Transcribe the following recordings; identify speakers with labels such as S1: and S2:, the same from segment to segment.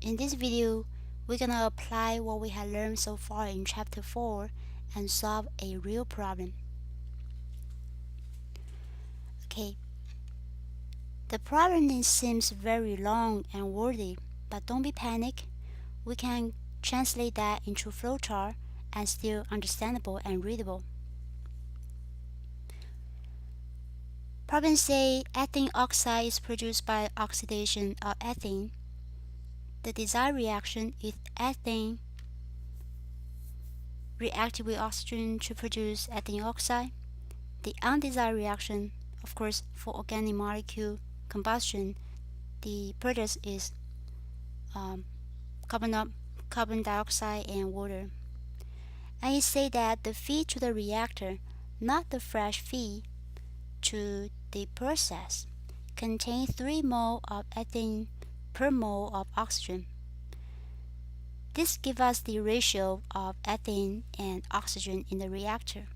S1: In this video, we're gonna apply what we have learned so far in chapter 4 and solve a real problem. Okay, the problem seems very long and wordy, but don't be panic. We can translate that into flowchart and still understandable and readable. Problem say ethylene oxide is produced by oxidation of ethylene. The desired reaction is ethylene reacted with oxygen to produce ethylene oxide. The undesired reaction, of course, for organic molecule combustion, the product is carbon dioxide and water. And it say that the feed to the reactor, not the fresh feed to the process, contain 3 mole of ethylene per mole of oxygen. This gives us the ratio of ethylene and oxygen in the reactor.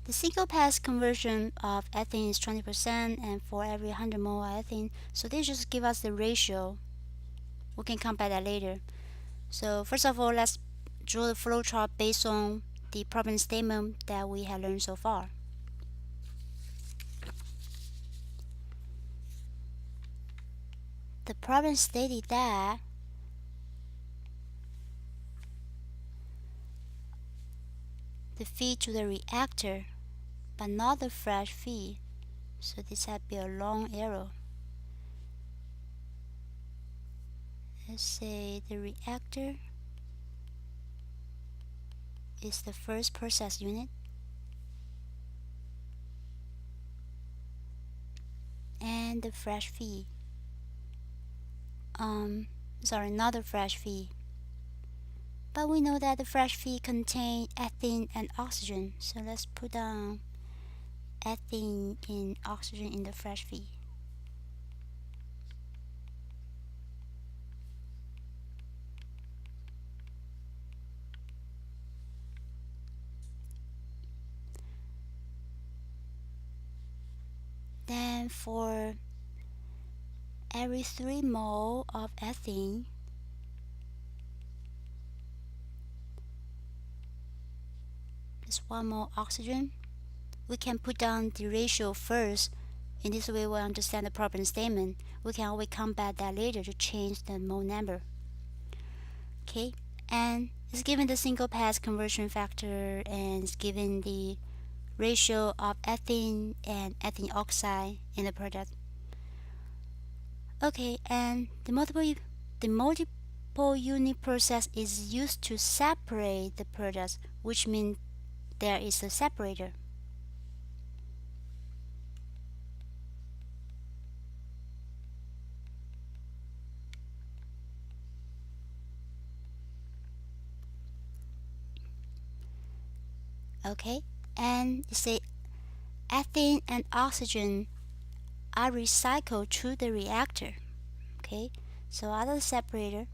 S1: The single pass conversion of ethylene is 20%, and for every 100 mole of ethylene, so they just give us the ratio. We can come back that later. So first of all, let's draw the flowchart based on the problem statement that we have learned so far. The problem stated that the feed to the reactor, but not the fresh feed, so this had to be a long arrow. Let's say the reactor is the first process unit, and the fresh feed, not the fresh feed, but we know that the fresh feed contains ethylene and oxygen, so let's put down ethylene and oxygen in the fresh feed. Then for every 3 mole of ethylene, there's 1 mole oxygen. We can put down the ratio first. In this way, we'll understand the problem statement. We can always come back that later to change the mole number. Okay, and it's given the single pass conversion factor, and it's given the ratio of ethylene and ethylene oxide in the product. Okay, and the multiple unit process is used to separate the products, which means there is a separator. Okay, and you say ethylene and oxygen are recycled through the reactor. Okay, so out of the separator,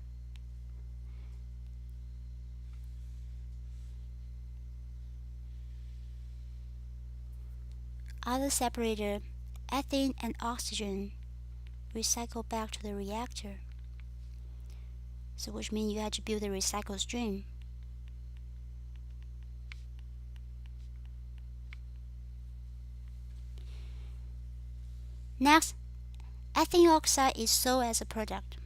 S1: ethylene and oxygen recycle back to the reactor. So which means you have to build a recycle stream. Next, ethylene oxide is sold as a product.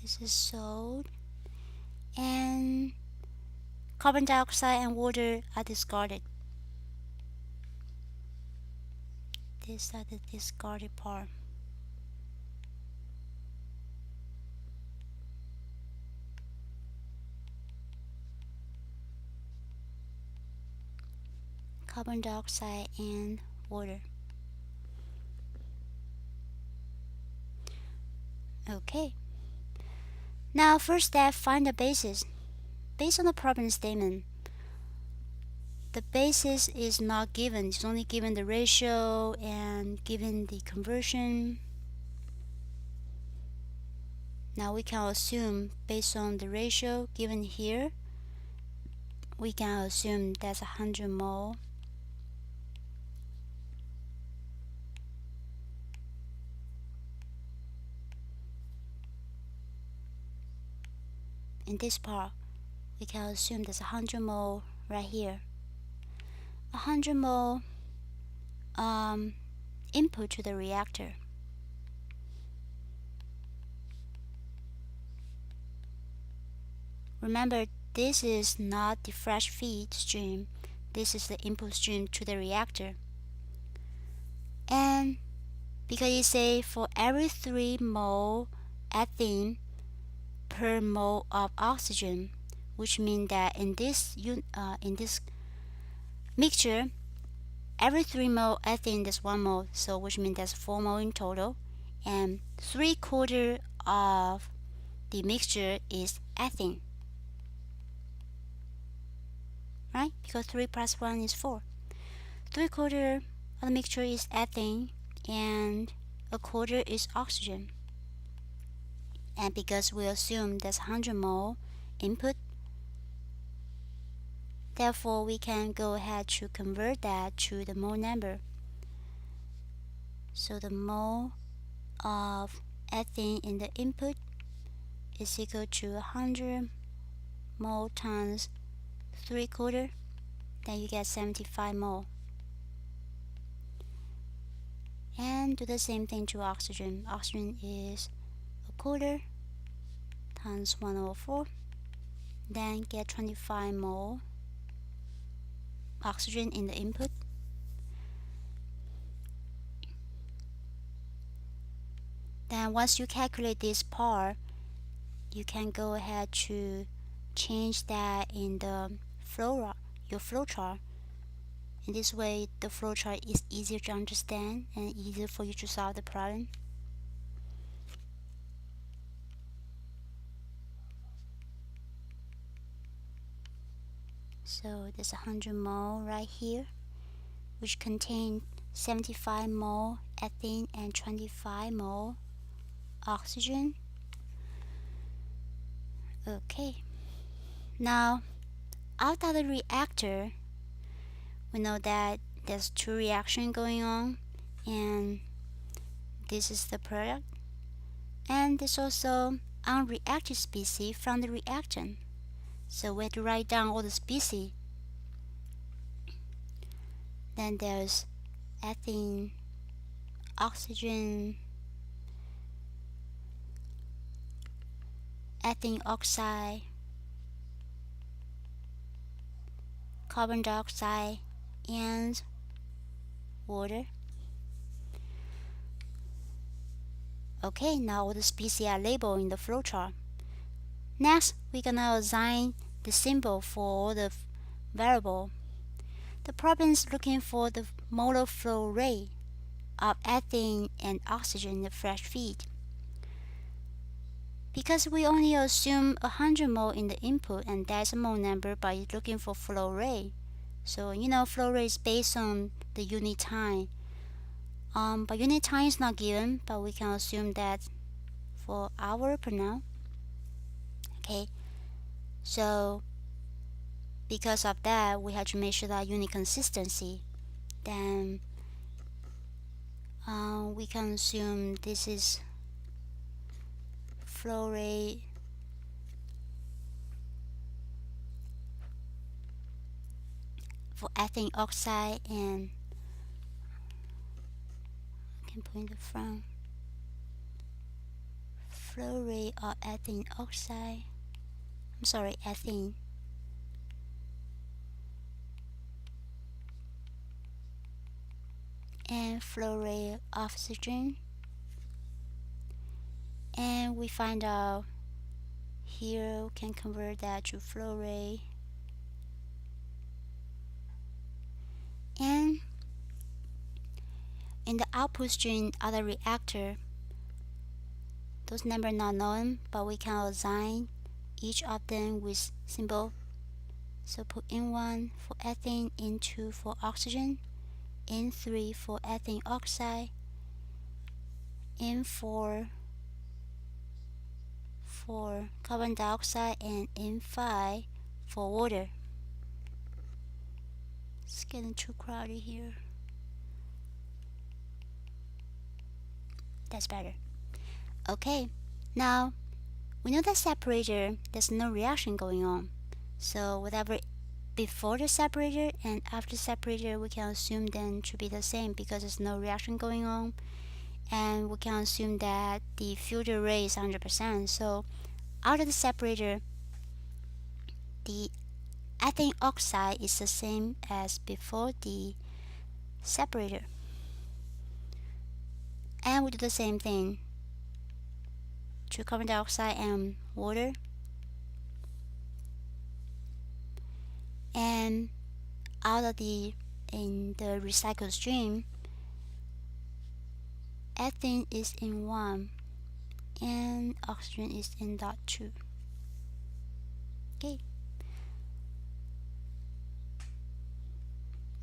S1: This is sold, and carbon dioxide and water are discarded. These are the discarded part. Carbon dioxide and water. Okay. Now first step, find the basis. Based on the problem statement, the basis is not given. It's only given the ratio and given the conversion. Now we can assume, based on the ratio given here, we can assume that's 100 mole in this part. We can assume there's 100 mole right here. 100 mole input to the reactor. Remember, this is not the fresh feed stream. This is the input stream to the reactor. And because you say for every 3 mole ethylene per mole of oxygen, which means that in this mixture, every 3 mole ethylene is 1 mole, so which means that's 4 mole in total, and 3/4 of the mixture is ethylene, right? Because 3 plus 1 is 4. 3/4 of the mixture is ethylene, and 1/4 is oxygen. And because we assume there's 100 mole input, therefore we can go ahead to convert that to the mole number. So the mole of ethylene in the input is equal to 100 mole times 3/4, then you get 75 mole. And do the same thing to oxygen. Oxygen is 1/4 times 1/4, then get 25 mole oxygen in the input. Then once you calculate this part, you can go ahead to change that in the your flowchart. In this way, the flowchart is easier to understand and easier for you to solve the problem. So there's 100 mole right here, which contain 75 mole ethylene and 25 mole oxygen. Okay, now outside the reactor, we know that there's 2 reactions going on, and this is the product, and there's also unreacted species from the reactant. So we have to write down all the species. Then there's ethylene, oxygen, ethylene oxide, carbon dioxide, and water. Okay, now all the species are labeled in the flowchart. Next, we're gonna assign the symbol for all the variable. The problem is looking for the molar flow rate of ethylene and oxygen in the fresh feed. Because we only assume 100 mole in the input, and that's a mole number, but it's looking for flow rate. So flow rate is based on the unit time. But unit time is not given, but we can assume that for hour per now. Okay, so because of that, we have to make sure that unit consistency. Then we can assume this is flow rate for ethylene oxide, and I can put in the front flow rate of ethylene oxide. I'm sorry, ethylene. And flow rate of oxygen. And we find out here, we can convert that to flow rate. And in the output stream of the reactor, those numbers are not known, but we can assign each of them with symbol. So put N1 for ethylene, N2 for oxygen, N3 for ethylene oxide, N4 for carbon dioxide and N5 for water. It's getting too crowded here. That's better. Okay, now we know that separator, there's no reaction going on. So whatever before the separator and after the separator, we can assume then to be the same because there's no reaction going on. And we can assume that the filter rate is 100%. So out of the separator, the ethylene oxide is the same as before the separator. And we do the same thing to carbon dioxide and water. And in the recycled stream, ethylene is in 1 and oxygen is in dot 2. Okay.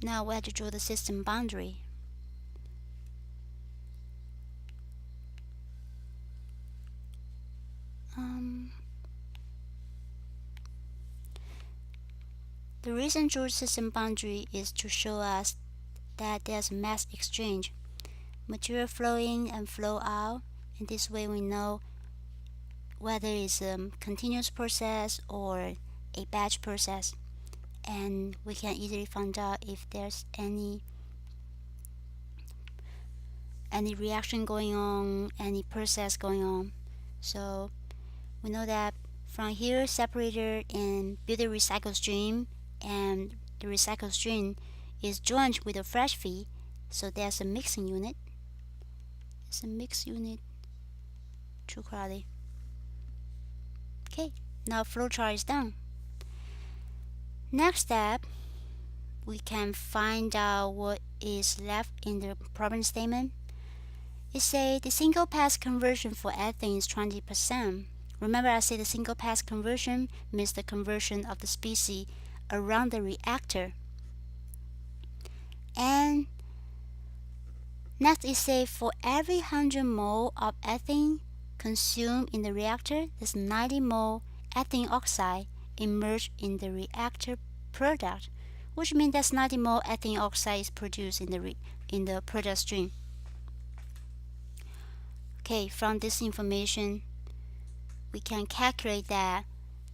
S1: Now we have to draw the system boundary. The reason draw system boundary is to show us that there's mass exchange, material flow in and flow out, and this way we know whether it's a continuous process or a batch process, and we can easily find out if there's any reaction going on, any process going on. So we know that from here, separator and build a recycled stream, and the recycled stream is joined with a fresh feed, so there's a mixing unit. It's a mix unit. Too crowded. Okay, now flowchart is done. Next step, we can find out what is left in the problem statement. It says the single pass conversion for ethane is 20%. Remember I said the single pass conversion means the conversion of the species around the reactor. And next it says for every 100 mole of ethane consumed in the reactor, there's 90 mole ethylene oxide emerged in the reactor product, which means that 90 mole ethylene oxide is produced in the product stream. Okay, from this information, we can calculate that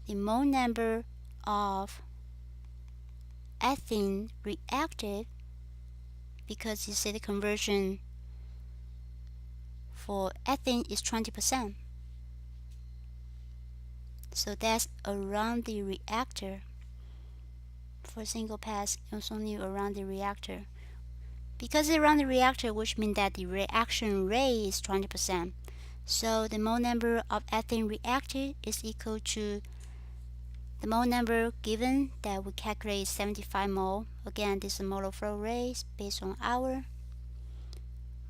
S1: the mole number of ethylene reactive, because you say the conversion for ethylene is 20%. So that's around the reactor. For single pass, it's only around the reactor. Because it's around the reactor, which means that the reaction rate is 20%. So the mole number of ethylene reacted is equal to the mole number given that we calculate is 75 mole. Again, this is molar flow rate based on hour,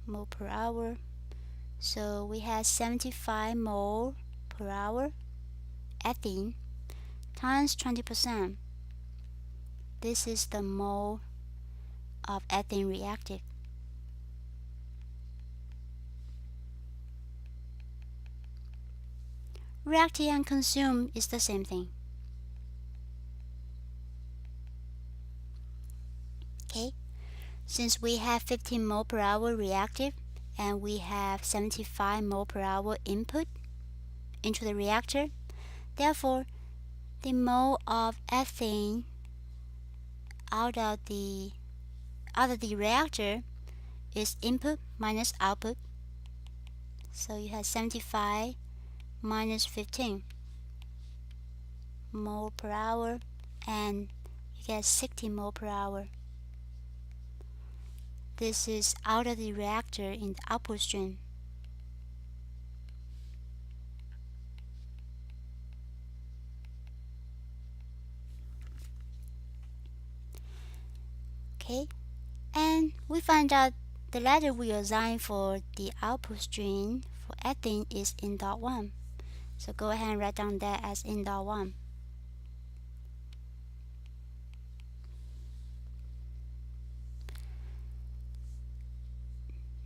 S1: mole per hour. So we have 75 mole per hour ethylene times 20%. This is the mole of ethylene reactive. Reacted and consumed is the same thing. Okay, since we have 15 mole per hour reactive and we have 75 mole per hour input into the reactor, therefore the mole of ethane out of the reactor is input minus output. So you have 75 minus 15 mole per hour, and you get 60 mole per hour. This is out of the reactor in the output stream. Okay, and we find out the letter we assign for the output stream for ethane is in dot 1. So go ahead and write down that as in dot 1.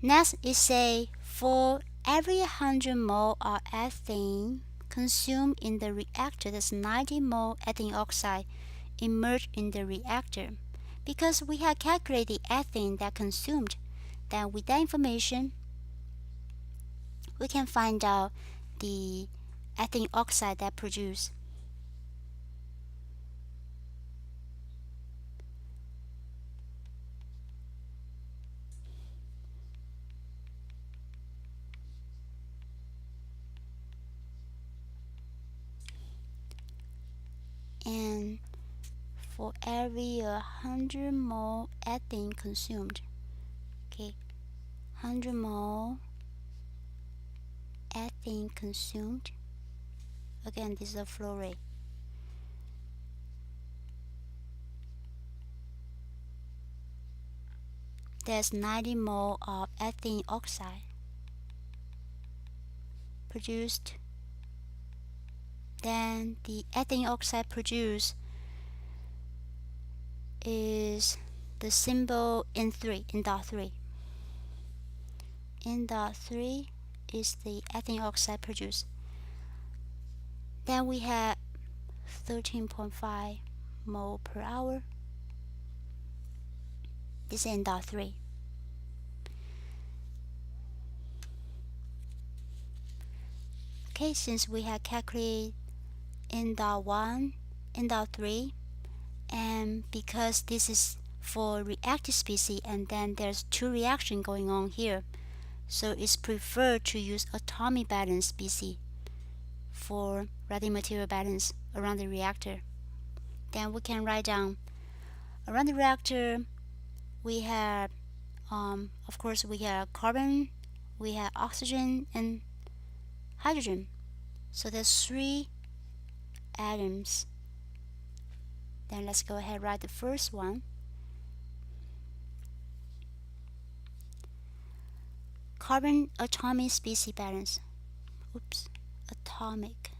S1: Next is say for every 100 mole of ethane consumed in the reactor. That's 90 mole ethylene oxide emerged in the reactor. Because we have calculated the ethylene that consumed, then with that information, we can find out the ethylene oxide that produced. And for every 100 mole ethylene consumed, okay, 100 mole ethylene consumed, again this is a flow rate, there's 90 mole of ethylene oxide produced. Then the ethylene oxide produced is the symbol N3, N.3. N.3 is the ethylene oxide produced. Then we have 13.5 mole per hour. This is N.3. Okay, since we have calculated N.1, N.3, and because this is for reactive species and then there's two reactions going on here, so it's preferred to use atomic balance species for writing material balance around the reactor. Then we can write down around the reactor we have of course we have carbon, we have oxygen and hydrogen. So there's 3 atoms. Then let's go ahead and write the first one. Carbon atomic species balance. Oops, atomic.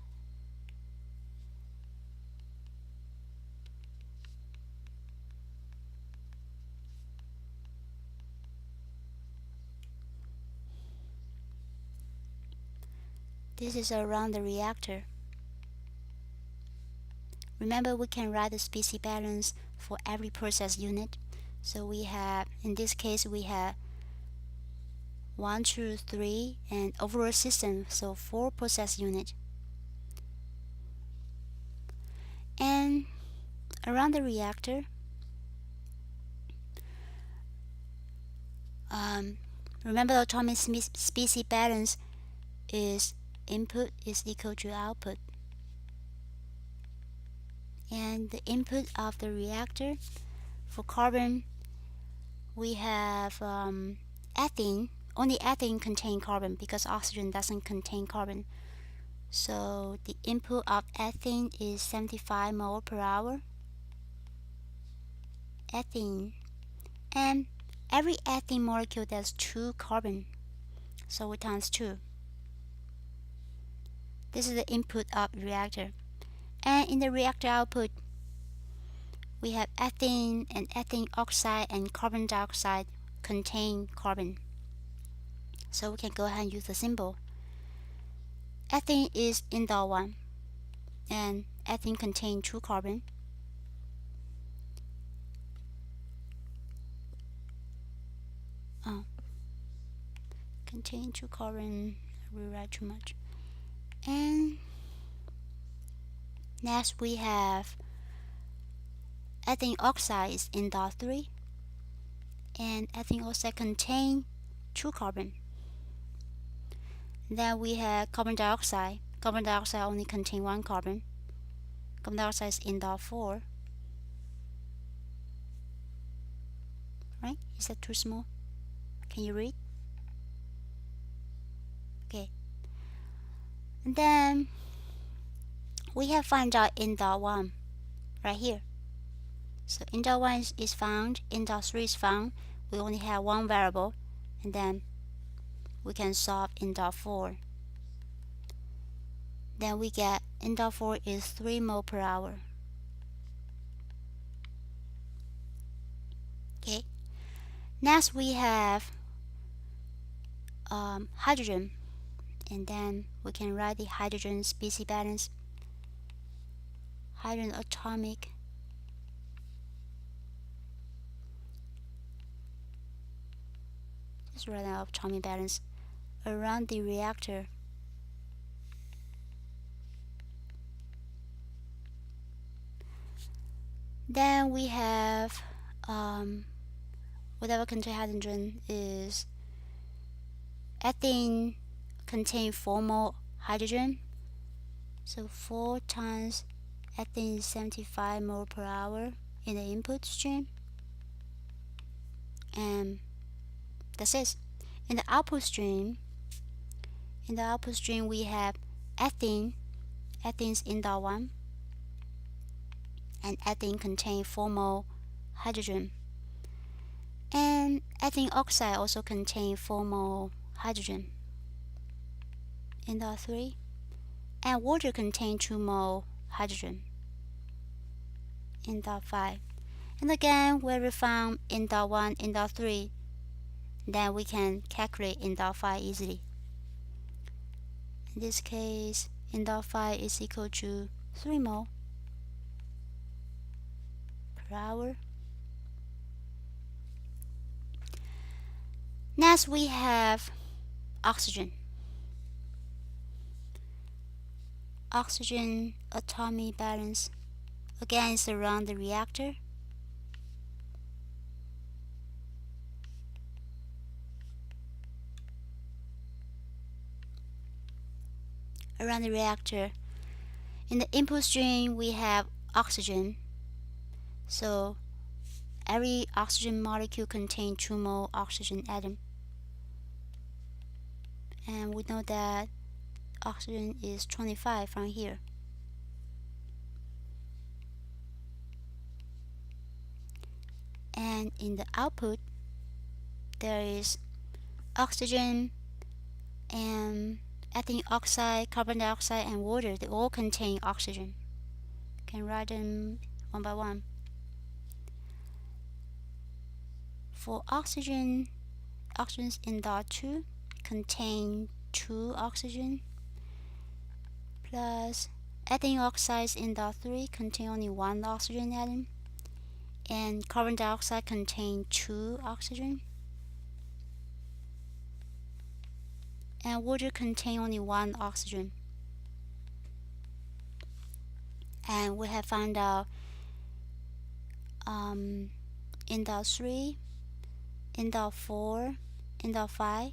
S1: This is around the reactor. Remember, we can write the species balance for every process unit. So we have, in this case, we have 1, 2, 3, and overall system, so 4 process units. And around the reactor, remember the atomic species balance is input is equal to output. And the input of the reactor for carbon, we have ethylene. Only ethylene contains carbon because oxygen doesn't contain carbon. So the input of ethylene is 75 mole per hour. Ethylene. And every ethylene molecule has 2 carbon. So we times 2. This is the input of the reactor. And in the reactor output, we have ethylene and ethylene oxide and carbon dioxide contain carbon. So we can go ahead and use the symbol. Ethylene is N.1 and ethylene contains 2 carbon. Contain 2 carbon, I rewrite too much. And next we have ethylene oxide is N.3 and ethylene oxide contain 2 carbon. Then we have carbon dioxide. Carbon dioxide only contain 1 carbon. Carbon dioxide is N.4. Right? Is that too small? Can you read? Okay. And then we have found out N.1 right here. So N.1 is found, N.3 is found. We only have 1 variable, and then we can solve N.4. Then we get N.4 is 3 mole per hour. Okay. Next we have hydrogen. And then we can write the hydrogen species balance, hydrogen atomic just write out atomic balance around the reactor. Then we have whatever contain hydrogen is ethene contain 4 mole hydrogen, so 4 times ethene is 75 mole per hour in the input stream, and that's it. In the output stream, we have ethene. Ethene is in dot 1, and ethene contain 4 mole hydrogen. And ethylene oxide also contain 4 mole hydrogen in dot 3, and water contain 2 mole hydrogen in dot 5. And again, where we found in dot 1, in dot 3, then we can calculate in dot 5 easily. In this case, in dot 5 is equal to 3 mole per hour. Next, we have oxygen. Oxygen atomic balance again is around the reactor. Around the reactor. In the input stream, we have oxygen. So every oxygen molecule contains 2 mole oxygen atom. And we know that oxygen is 25 from here. And in the output, there is oxygen and ethylene oxide, carbon dioxide, and water. They all contain oxygen. You can write them one by one. For oxygen, oxygens in dot 2 contain 2 oxygen, plus ethylene oxides in dot 3 contain only 1 oxygen atom, and carbon dioxide contain 2 oxygen, and water contain only 1 oxygen. And we have found out in dot 3, in dot 4, in dot 5,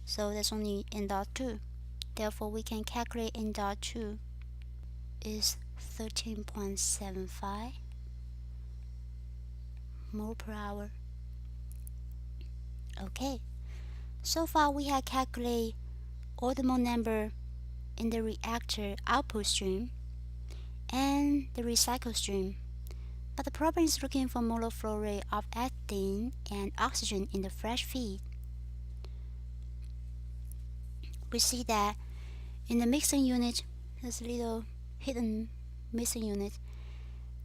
S1: so that's only in dot 2. Therefore, we can calculate in dot 2 is 13.75 mole per hour. Okay, so far we have calculated all the mole number in the reactor output stream and the recycle stream. But the problem is looking for molar flow rate of ethene and oxygen in the fresh feed. We see that in the mixing unit, there's a little hidden mixing unit.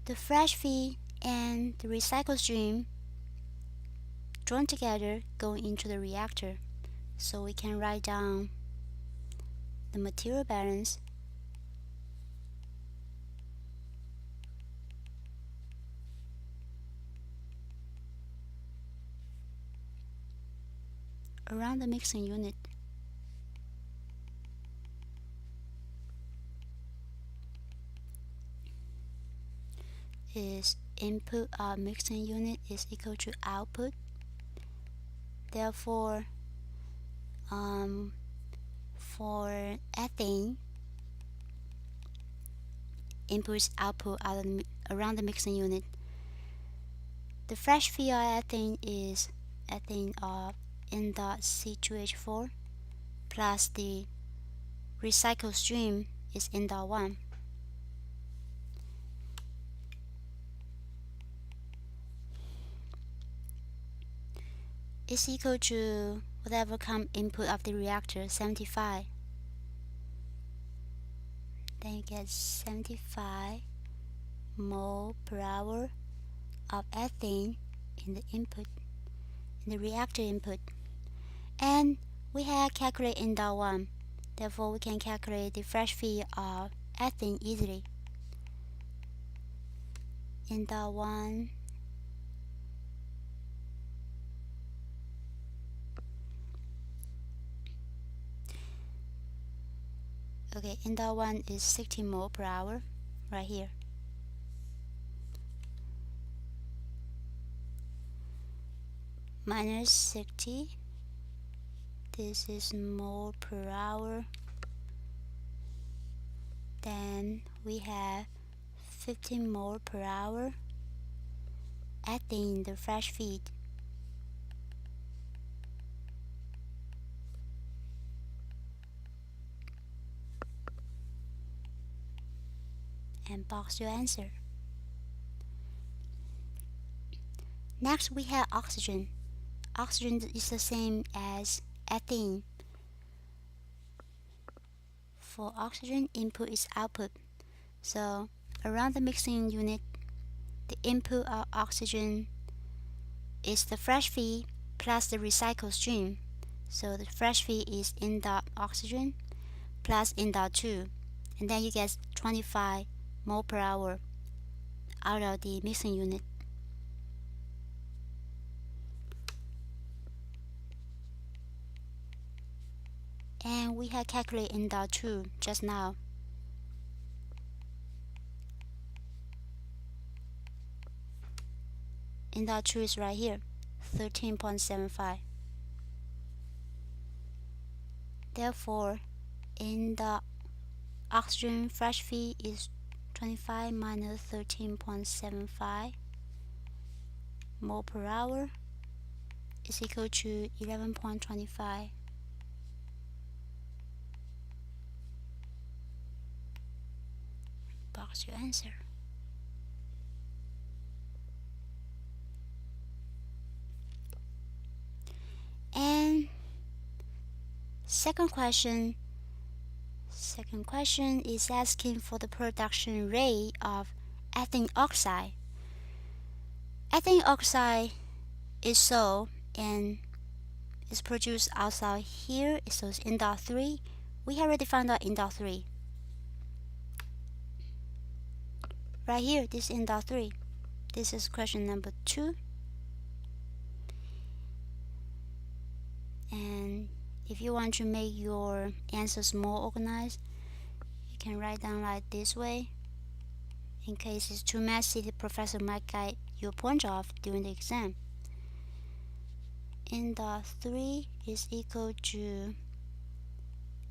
S1: The fresh feed and the recycle stream join together going into the reactor. So we can write down the material balance around the mixing unit. Is input of mixing unit is equal to output. Therefore, for ethane, input is output around the mixing unit. The fresh feed of ethane is ethane of N dot C2H4 plus the recycle stream is N dot 1. Is equal to whatever come input of the reactor, 75. Then you get 75 mole per hour of ethane in the input, in the reactor input. And we have calculated in dot 1 Therefore, we can calculate the fresh feed of ethylene easily. In the one in that one is 60 mole per hour right here. Minus 60, this is mole per hour. Then we have 15 mole per hour ethylene, the fresh feed. And box your answer. Next we have oxygen. Oxygen is the same as ethylene. For oxygen, input is output. So around the mixing unit, the input of oxygen is the fresh feed plus the recycled stream. So the fresh feed is in dot oxygen plus in dot 2, and then you get 25 mole per hour out of the mixing unit. And we have calculated in dot 2 just now. In dot 2 is right here, 13.75. Therefore, in the oxygen fresh feed is 25 minus 13.75 mole per hour is equal to 11.25. Box your answer. And second question is asking for the production rate of ethylene oxide. Ethylene oxide is sold and is produced outside here. So it's in dot 3. We have already found out in dot 3. Right here, this is in dot 3. This is question number 2. And if you want to make your answers more organized, you can write down like this way. In case it's too messy, the professor might guide your point off during the exam. In dot 3 is equal to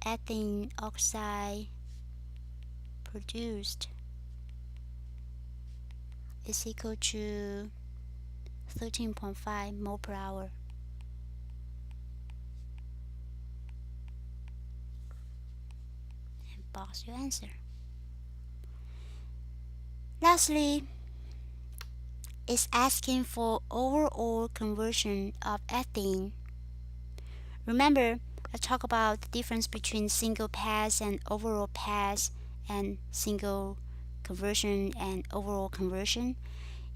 S1: ethylene oxide produced is equal to 13.5 mole per hour. And box your answer. Lastly, it's asking for overall conversion of ethylene. Remember, I talked about the difference between single pass and overall pass, and single conversion and overall conversion.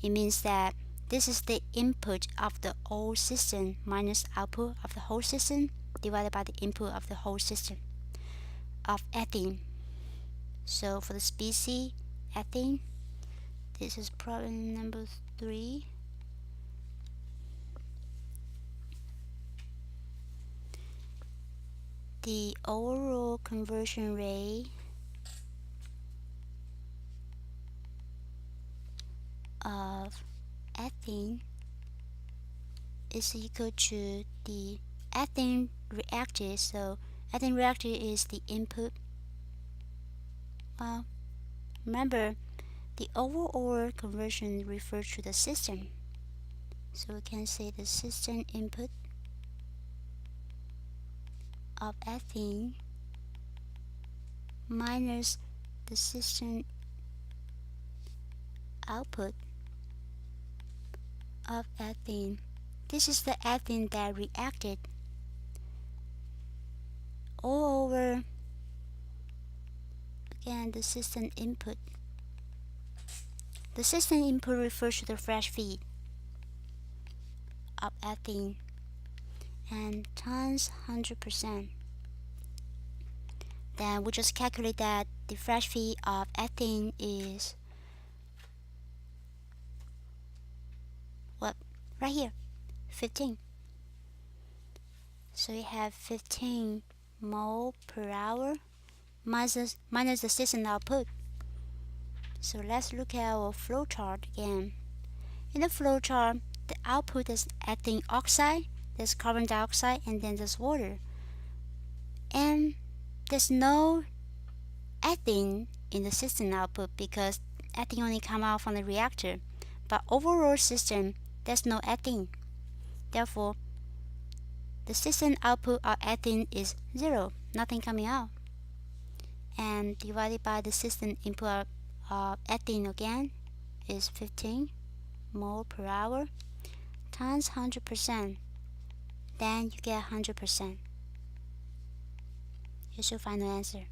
S1: It means that this is the input of the whole system minus output of the whole system divided by the input of the whole system of ethylene. So for the species ethylene, this is problem number 3. The overall conversion rate of ethylene is equal to the ethylene reacted. So ethylene reacted is the input. Well, remember, the overall conversion refers to the system. So we can say the system input of ethylene minus the system output of ethylene. This is the ethylene that reacted all over again the system input. The system input refers to the fresh feed of ethylene and times 100%. Then we just calculate that the fresh feed of ethylene is what? Right here, 15. So we have 15 mole per hour minus the system output. So let's look at our flowchart again. In the flowchart, the output is ethylene oxide, there's carbon dioxide, and then there's water. And there's no ethylene in the system output because ethylene only comes out from the reactor. But overall system, there's no ethylene. Therefore, the system output of ethylene is 0, nothing coming out. And divided by the system input of ethylene again is 15 mole per hour times 100%. Then you get 100%. Here's your final answer.